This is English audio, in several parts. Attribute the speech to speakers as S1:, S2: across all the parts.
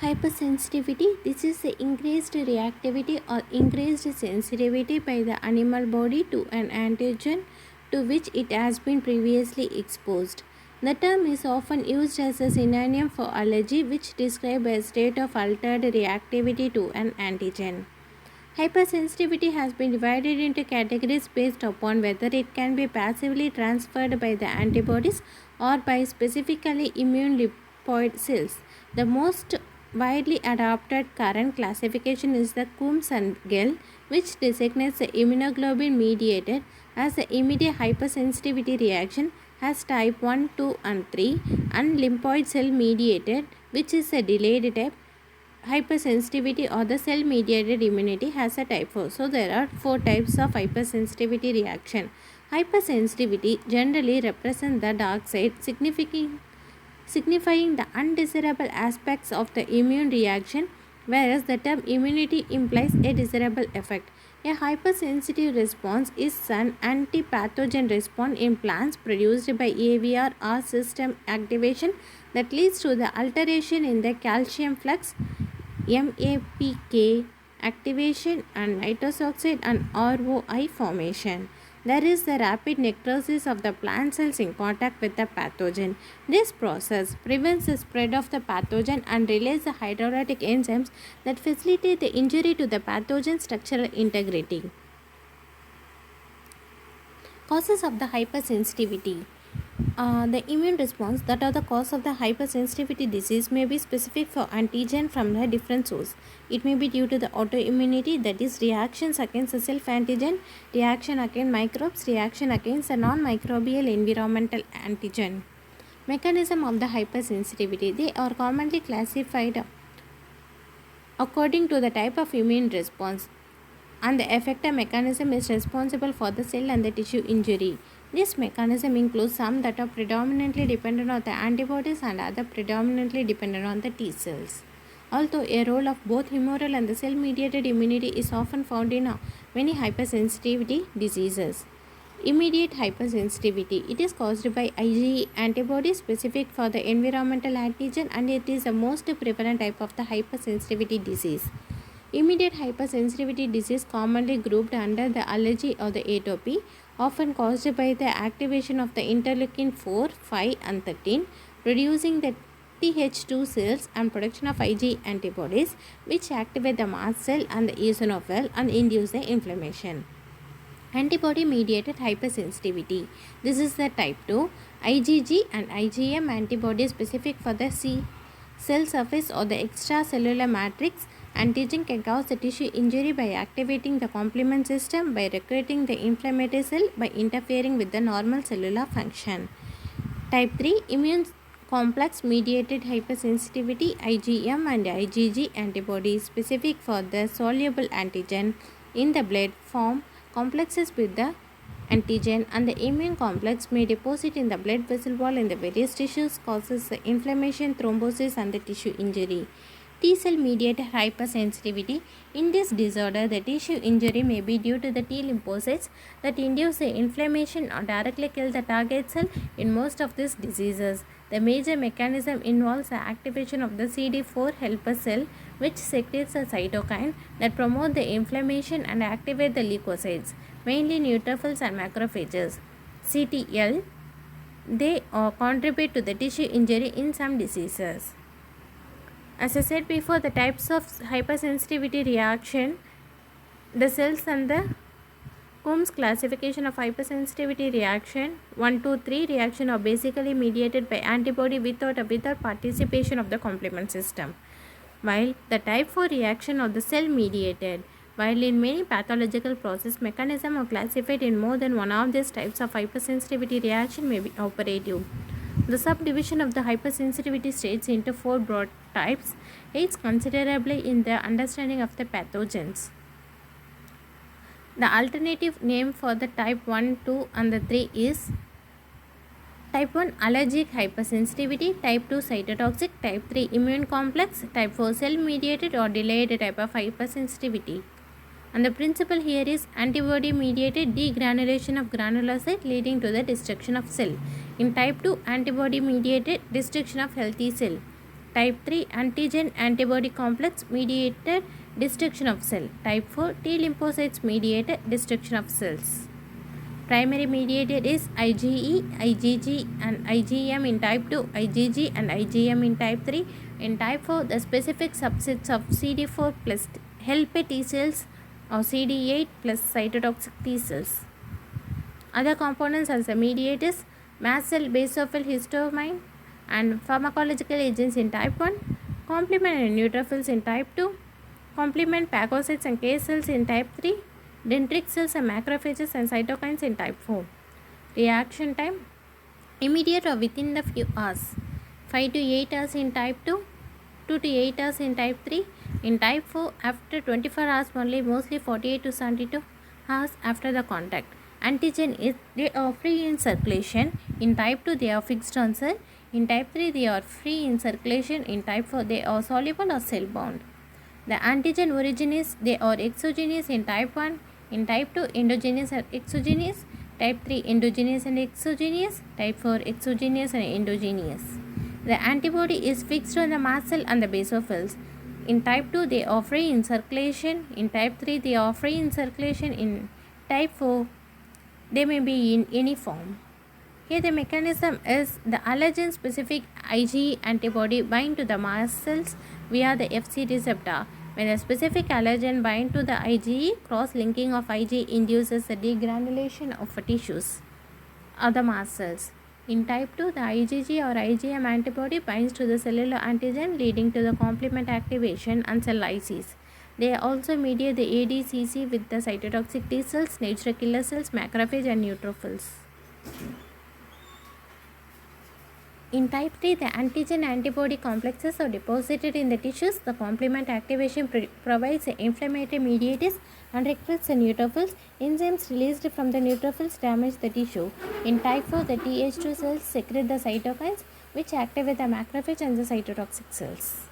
S1: Hypersensitivity. This is the increased reactivity or increased sensitivity by the animal body to an antigen to which it has been previously exposed. The term is often used as a synonym for allergy, which describes a state of altered reactivity to an antigen. Hypersensitivity has been divided into categories based upon whether it can be passively transferred by the antibodies or by specifically immune lymphoid cells. The most widely adopted current classification is the Coombs and Gell, which designates the immunoglobulin mediated as the immediate hypersensitivity reaction as type 1, 2, and 3, and lymphoid cell mediated, which is a delayed type hypersensitivity, or the cell mediated immunity, has a type 4. So there are 4 types of hypersensitivity reaction. Hypersensitivity generally represents the dark side, signifying the undesirable aspects of the immune reaction, whereas the term immunity implies a desirable effect. A hypersensitive response is an antipathogen response in plants produced by AVR or system activation that leads to the alteration in the calcium flux, MAPK activation, and nitrous oxide and ROI formation. There is the rapid necrosis of the plant cells in contact with the pathogen. This process prevents the spread of the pathogen and relays the hydrolytic enzymes that facilitate the injury to the pathogen structural integrity. Causes of the hypersensitivity. The immune response that are the cause of the hypersensitivity disease may be specific for antigen from a different source. It may be due to the autoimmunity, that is reactions against the self-antigen, reaction against microbes, reaction against a non-microbial environmental antigen. Mechanism of the hypersensitivity. They are commonly classified according to the type of immune response, and the effector mechanism is responsible for the cell and the tissue injury. This mechanism includes some that are predominantly dependent on the antibodies and other predominantly dependent on the T cells. Although a role of both humoral and the cell-mediated immunity is often found in many hypersensitivity diseases. Immediate hypersensitivity. It is caused by IgE antibodies specific for the environmental antigen, and it is the most prevalent type of the hypersensitivity disease. Immediate hypersensitivity disease, commonly grouped under the allergy or the atopy, often caused by the activation of the interleukin 4, 5, and 13, producing the Th2 cells and production of IgE antibodies, which activate the mast cell and the eosinophil and induce the inflammation. Antibody mediated hypersensitivity. This is the type 2. IgG and IgM antibodies specific for the cell surface or the extracellular matrix antigen can cause the tissue injury by activating the complement system, by recruiting the inflammatory cell, by interfering with the normal cellular function. Type 3. Immune complex mediated hypersensitivity. IgM and IgG antibodies specific for the soluble antigen in the blood form complexes with the antigen, and the immune complex may deposit in the blood vessel wall in the various tissues, causes the inflammation, thrombosis, and the tissue injury. T cell mediated hypersensitivity. In this disorder, the tissue injury may be due to the T lymphocytes that induce the inflammation or directly kill the target cell. In most of these diseases, the major mechanism involves the activation of the CD4 helper cell, which secretes a cytokine that promote the inflammation and activate the leukocytes, mainly neutrophils and macrophages. CTL. They contribute to the tissue injury in some diseases. As I said before, the types of hypersensitivity reaction, the cells and the Coombs classification of hypersensitivity reaction 1, 2, 3 reaction are basically mediated by antibody without participation of the complement system, while the type 4 reaction of the cell mediated. While in many pathological process mechanism are classified in more than one of these types of hypersensitivity reaction may be operative. The subdivision of the hypersensitivity states into 4 broad types aids considerably in the understanding of the pathogens. The alternative name for the type 1, 2, and the 3 is type 1 allergic hypersensitivity, type 2 cytotoxic, type 3 immune complex, type 4 cell mediated or delayed type of hypersensitivity. And the principle here is antibody mediated degranulation of granulocyte leading to the destruction of cell. In type 2, antibody mediated destruction of healthy cell. Type 3 antigen antibody complex mediated destruction of cell. Type 4 T lymphocytes mediated destruction of cells. Primary mediator is IgE, IgG and IgM in type 2, IgG and IgM in type 3. In type 4, the specific subsets of CD4 plus helper T cells or CD8 plus cytotoxic T cells. Other components as the mediators, mast cell basophil histamine and pharmacological agents in type 1, complement and neutrophils in type 2, complement phagocytes and K cells in type 3, dendritic cells and macrophages and cytokines in type 4. Reaction time immediate or within the few hours, 5 to 8 hours in type 2, 2 to 8 hours in type 3. In type 4, after 24 hours only, mostly 48 to 72 hours after the contact. Antigen is they are free in circulation. In type 2, they are fixed on cell. In type 3, they are free in circulation. In type 4, they are soluble or cell bound. The antigen origin is they are exogenous in type 1. In type 2, endogenous and exogenous. Type 3, endogenous and exogenous. Type 4, exogenous and endogenous. The antibody is fixed on the mast cell and the basophils. In type 2, they are free in circulation. In type 3, they are free in circulation. In type 4, they may be in any form. Here the mechanism is the allergen specific IgE antibody bind to the mast cells via the Fc receptor. When a specific allergen bind to the IgE, cross-linking of IgE induces the degranulation of tissues or the mast cells. In type 2, the IgG or IgM antibody binds to the cellular antigen leading to the complement activation and cell lysis. They also mediate the ADCC with the cytotoxic T cells, natural killer cells, macrophage and neutrophils. In type 3, the antigen-antibody complexes are deposited in the tissues. The complement activation provides the inflammatory mediators and recruits the neutrophils. Enzymes released from the neutrophils damage the tissue. In type 4, the Th2 cells secrete the cytokines which activate the macrophage and the cytotoxic cells.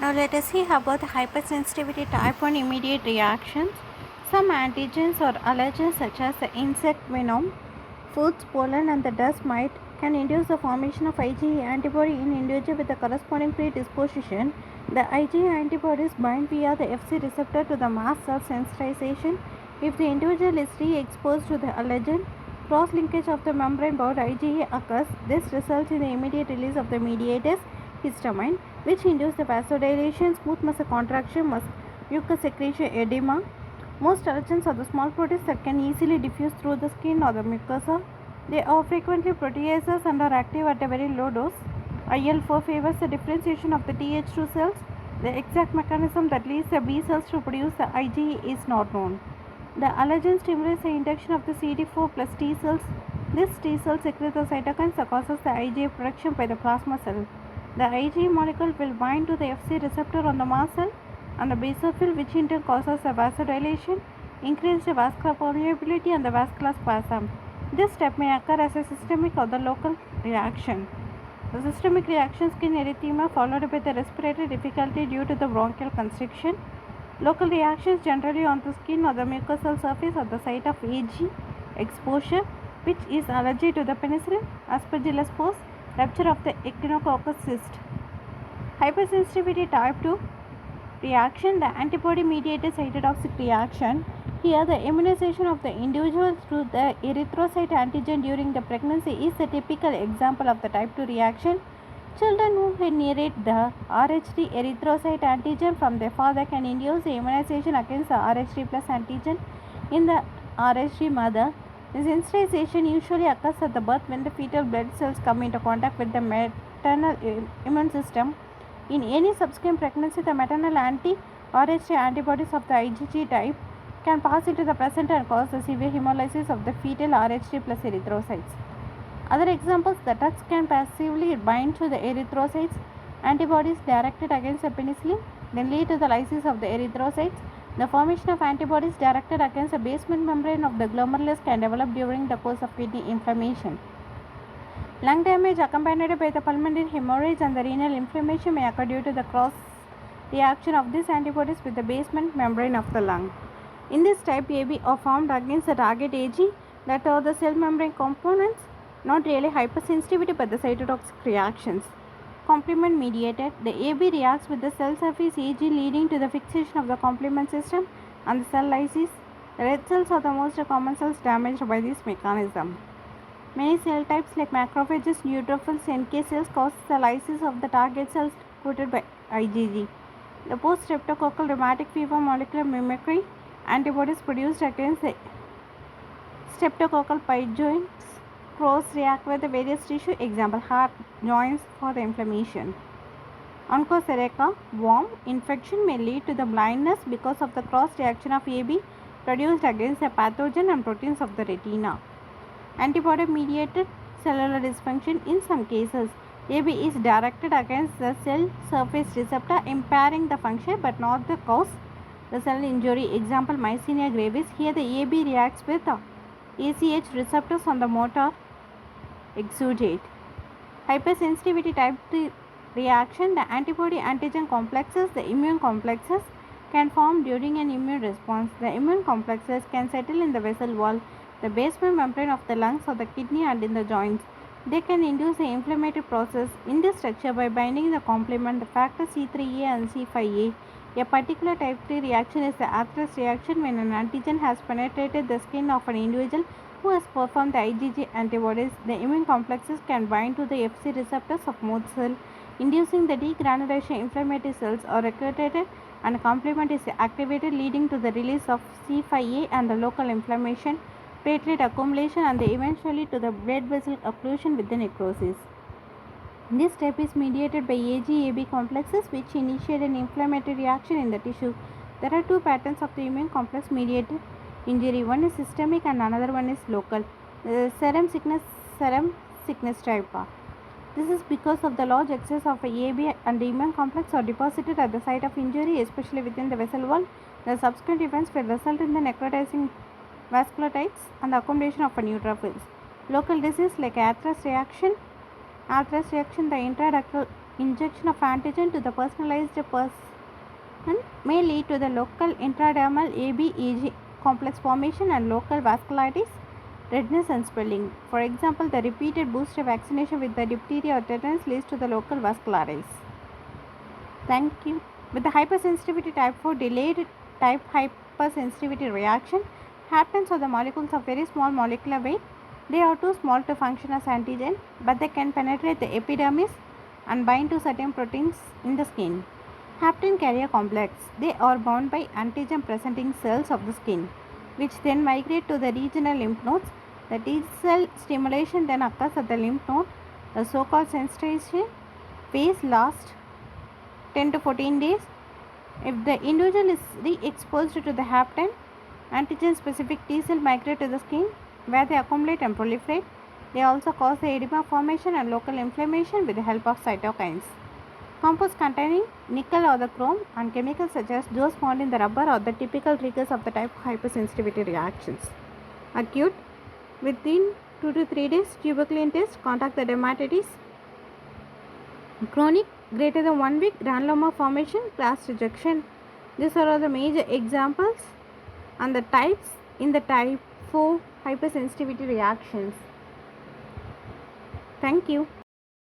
S1: Now let us see about the hypersensitivity type 1 immediate reactions. Some antigens or allergens such as the insect venom, foods, pollen and the dust mite can induce the formation of IgE antibody in individual with the corresponding predisposition. The IgE antibodies bind via the Fc receptor to the mast cell sensitization. If the individual is re-exposed to the allergen, cross-linkage of the membrane-bound IgE occurs. This results in the immediate release of the mediators histamine, which induce the vasodilation, smooth muscle contraction, mucus secretion, edema. Most allergens are the small proteins that can easily diffuse through the skin or the mucosa. They are frequently proteases and are active at a very low dose. IL-4 favors the differentiation of the Th2 cells. The exact mechanism that leads the B cells to produce the IgE is not known. The allergen stimulates the induction of the CD4 plus T cells. This T cell secretes the cytokines that causes the IgA production by the plasma cell. The IgE molecule will bind to the Fc receptor on the mast cell and the basophil, which in turn causes the vasodilation, increased vascular permeability and the vascular spasm. This step may occur as a systemic or the local reaction. The systemic reaction skin erythema followed by the respiratory difficulty due to the bronchial constriction. Local reactions generally on the skin or the mucosal surface at the site of Ag exposure, which is allergy to the penicillin, aspergillus spores, rupture of the echinococcus cyst. Hypersensitivity type 2 reaction, the antibody mediated cytotoxic reaction. Here the immunization of the individual through the erythrocyte antigen during the pregnancy is a typical example of the type 2 reaction. Children who inherit the Rh3 erythrocyte antigen from their father can induce the immunization against the Rh3 plus antigen in the Rh3 mother. This sensitization usually occurs at the birth when the fetal blood cells come into contact with the maternal immune system. In any subsequent pregnancy, the maternal anti-Rh3 antibodies of the IgG type can pass into the placenta and cause the severe hemolysis of the fetal Rh3 plus erythrocytes. Other examples, the drugs can passively bind to the erythrocytes. Antibodies directed against the penicillin then lead to the lysis of the erythrocytes. The formation of antibodies directed against the basement membrane of the glomerulus can develop during the course of kidney inflammation. Lung damage accompanied by the pulmonary hemorrhage and the renal inflammation may occur due to the cross reaction of these antibodies with the basement membrane of the lung. In this type AB are formed against the target AG that are the cell membrane components, not really hypersensitivity but the cytotoxic reactions. Complement mediated, the AB reacts with the cell surface AG leading to the fixation of the complement system and the cell lysis. The red cells are the most common cells damaged by this mechanism. Many cell types like macrophages, neutrophils, NK cells cause the lysis of the target cells coated by IgG. The post-streptococcal rheumatic fever molecular mimicry antibodies produced against the streptococcal pyjoints cross-react with the various tissue, example heart, joints for the inflammation. Onchocerca worm infection may lead to the blindness because of the cross-reaction of AB produced against the pathogen and proteins of the retina. Antibody-mediated cellular dysfunction in some cases. AB is directed against the cell surface receptor, impairing the function but not the cause the cell injury. Example myasthenia gravis. Here the AB reacts with the ACH receptors on the motor exudate. Hypersensitivity type 3 reaction. The antibody-antigen complexes, the immune complexes, can form during an immune response. The immune complexes can settle in the vessel wall, the basement membrane of the lungs or the kidney and in the joints. They can induce the inflammatory process in this structure by binding the complement, the factor C3A and C5A. A particular type 3 reaction is the Athras reaction when an antigen has penetrated the skin of an individual who has performed the IgG antibodies. The immune complexes can bind to the Fc receptors of most cells, inducing the degranulation. Inflammatory cells are recruited and complement is activated, leading to the release of C5A and the local inflammation, platelet accumulation and eventually to the blood vessel occlusion with the necrosis. This step is mediated by AG-AB complexes which initiate an inflammatory reaction in the tissue. There are two patterns of the immune complex mediated injury. One is systemic and another one is local. Serum sickness type. This is because of the large excess of AB and the immune complex are deposited at the site of injury, especially within the vessel wall. The subsequent events will result in the necrotizing vasculitides and the accumulation of neutrophils. Local disease like Athras reaction, the intraductal injection of antigen to the personalized person may lead to the local intradermal AB-AG complex formation and local vasculitis, redness and swelling. For example, the repeated booster vaccination with the diphtheria or tetanus leads to the local vasculitis. Thank you. With the hypersensitivity type 4 delayed type hypersensitivity reaction, haptens are the molecules of very small molecular weight. They are too small to function as antigen, but they can penetrate the epidermis and bind to certain proteins in the skin. Hapten carrier complex. They are bound by antigen presenting cells of the skin, which then migrate to the regional lymph nodes. The T cell stimulation then occurs at the lymph node. The so-called sensitization phase lasts 10 to 14 days. If the individual is re-exposed to the hapten, antigen-specific T cell migrate to the skin where they accumulate and proliferate. They also cause the edema formation and local inflammation with the help of cytokines. Compounds containing nickel or the chrome and chemicals such as those found in the rubber are the typical triggers of the type of hypersensitivity reactions. Acute, within 2 to 3 days, tuberculin test, contact the dermatitis. Chronic, greater than 1 week, granuloma formation, class rejection. These are all the major examples and the types in the type 4 hypersensitivity reactions. Thank you.